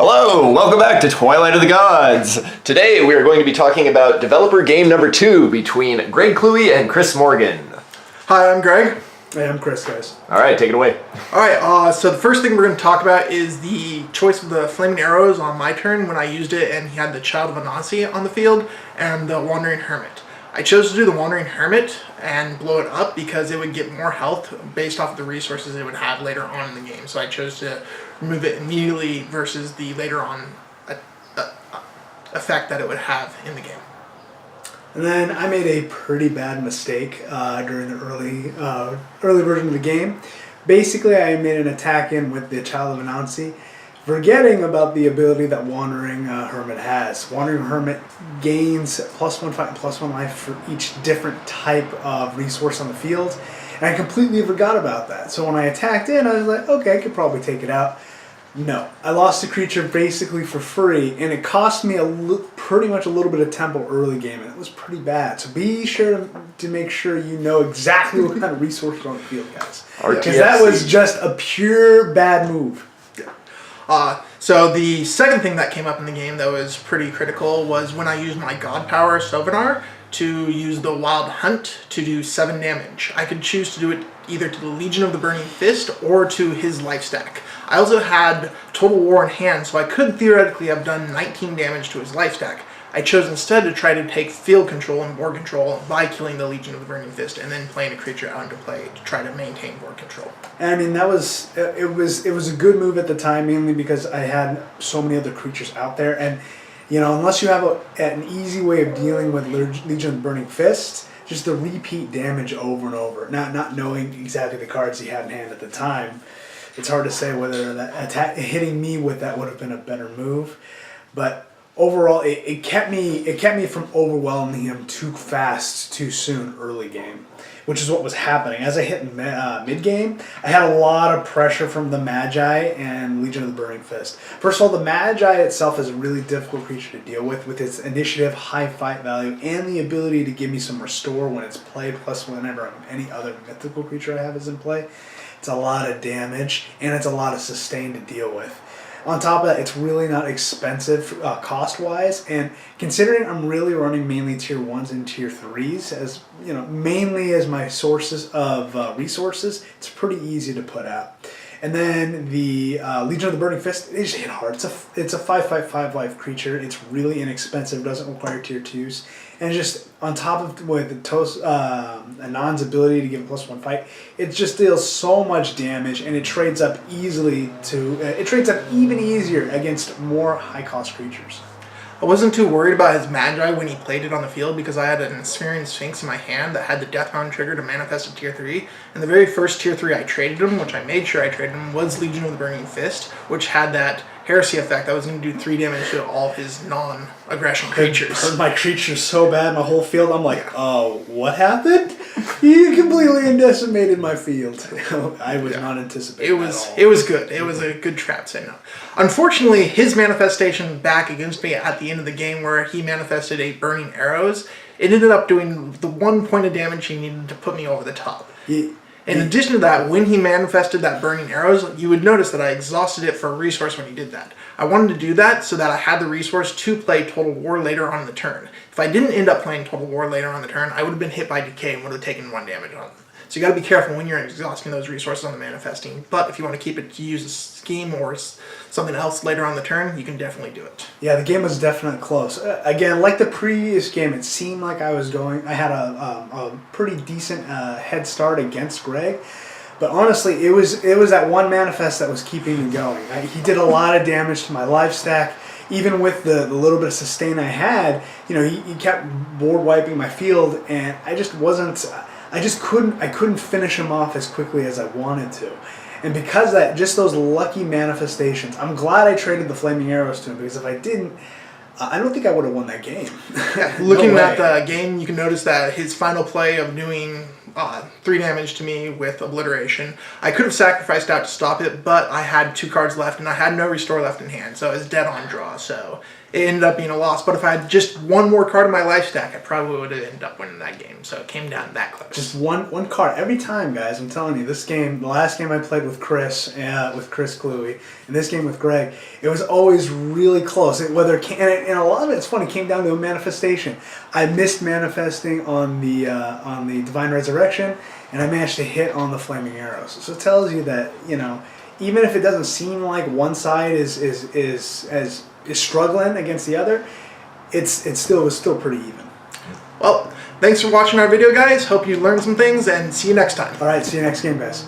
Hello, welcome back to Twilight of the Gods. Today we are going to be talking about developer game number 2 between Greg Kluwe and Chris Morgan. Hi, I'm Greg. Hey, I'm Chris, guys. Alright, take it away. Alright, so the first thing we're going to talk about is the choice of the flaming arrows on my turn when I used it and he had the Child of Inanna on the field and the Wandering Hermit. I chose to do the Wandering Hermit and blow it up because it would get more health based off of the resources it would have later on in the game. So I chose to remove it immediately versus the later on effect that it would have in the game. And then I made a pretty bad mistake during the early version of the game. Basically, I made an attack in with the Child of Inanna, forgetting about the ability that Wandering Hermit has. Wandering Hermit gains +1 fight and +1 life for each different type of resource on the field. And I completely forgot about that. So when I attacked in, I was like, okay, I could probably take it out. No, I lost the creature basically for free, and it cost me pretty much a little bit of tempo early game, and it was pretty bad. So be sure to make sure you know exactly what kind of resources are on the field, guys. Because that was just a pure bad move. So the second thing that came up in the game that was pretty critical was when I used my God Power Sovenar to use the Wild Hunt to do 7 damage. I could choose to do it either to the Legion of the Burning Fist or to his life stack. I also had Total War in hand, so I could theoretically have done 19 damage to his life stack. I chose instead to try to take field control and board control by killing the Legion of the Burning Fist and then playing a creature out into play to try to maintain board control. And I mean, it was a good move at the time, mainly because I had so many other creatures out there, and you know, unless you have an easy way of dealing with Legion of the Burning Fist, just the repeat damage over and over, not knowing exactly the cards he had in hand at the time, it's hard to say whether that hitting me with that would have been a better move. But overall, it kept me from overwhelming him too fast, too soon early game, which is what was happening. As I hit mid game, I had a lot of pressure from the Magi and Legion of the Burning Fist. First of all, the Magi itself is a really difficult creature to deal with its initiative, high fight value, and the ability to give me some restore when it's played, plus whenever any other mythical creature I have is in play. It's a lot of damage, and it's a lot of sustain to deal with. On top of that, it's really not expensive cost-wise, and considering I'm really running mainly tier 1s and tier 3s as, you know, mainly as my sources of resources, it's pretty easy to put out. And then the Legion of the Burning Fist, they just hit hard. It's a 5/5 life creature. It's really inexpensive. Doesn't require tier 2s. And just on top of with Anon's ability to give a +1 fight, it just deals so much damage, and it trades up easily it trades up even easier against more high cost creatures. I wasn't too worried about his Magi when he played it on the field because I had an Ensnaring Sphinx in my hand that had the Deathbound trigger to manifest a tier 3. And the very first tier 3 I traded him, which I made sure I traded him, was Legion of the Burning Fist, which had that Heresy effect that was going to do 3 damage to all of his non-aggression creatures. Hurt my creatures so bad, my whole field, I'm like, oh, what happened? You completely decimated my field. I was not anticipating that at all. It was good. It was a good trap, say no. Unfortunately, his manifestation back against me at the end of the game where he manifested a Burning Arrows, it ended up doing the 1 point of damage he needed to put me over the top. In addition to that, when he manifested that Burning Arrows, you would notice that I exhausted it for a resource when he did that. I wanted to do that so that I had the resource to play Total War later on in the turn. If I didn't end up playing Total War later on in the turn, I would have been hit by Decay and would have taken 1 damage on him. So you got to be careful when you're exhausting those resources on the manifesting. But if you want to keep it to use a scheme or something else later on the turn, you can definitely do it. Yeah, the game was definitely close. Again, like the previous game, it seemed like I had a pretty decent head start against Greg. But honestly, it was that one manifest that was keeping me going. He did a lot of damage to my life stack. Even with the little bit of sustain I had, you know, he kept board wiping my field, and I couldn't finish him off as quickly as I wanted to. And because of that, just those lucky manifestations, I'm glad I traded the Flaming Arrows to him, because if I didn't, I don't think I would have won that game. Yeah, looking at the game, you can notice that his final play of doing 3 damage to me with Obliteration, I could have sacrificed out to stop it, but I had 2 cards left, and I had no Restore left in hand, so it was dead on draw. So it ended up being a loss. But if I had just one more card in my life stack, I probably would have ended up winning that game. So it came down that close. Just one card every time, guys. I'm telling you, this game, the last game I played with Chris Kluwe, and this game with Greg, it was always really close. And a lot of it's funny. It came down to a manifestation. I missed manifesting on the Divine Resurrection, and I managed to hit on the Flaming Arrows. So it tells you that, you know, even if it doesn't seem like one side is struggling against the other, it was still pretty even. Well, thanks for watching our video, guys. Hope you learned some things, and see you next time. All right, see you next game, guys.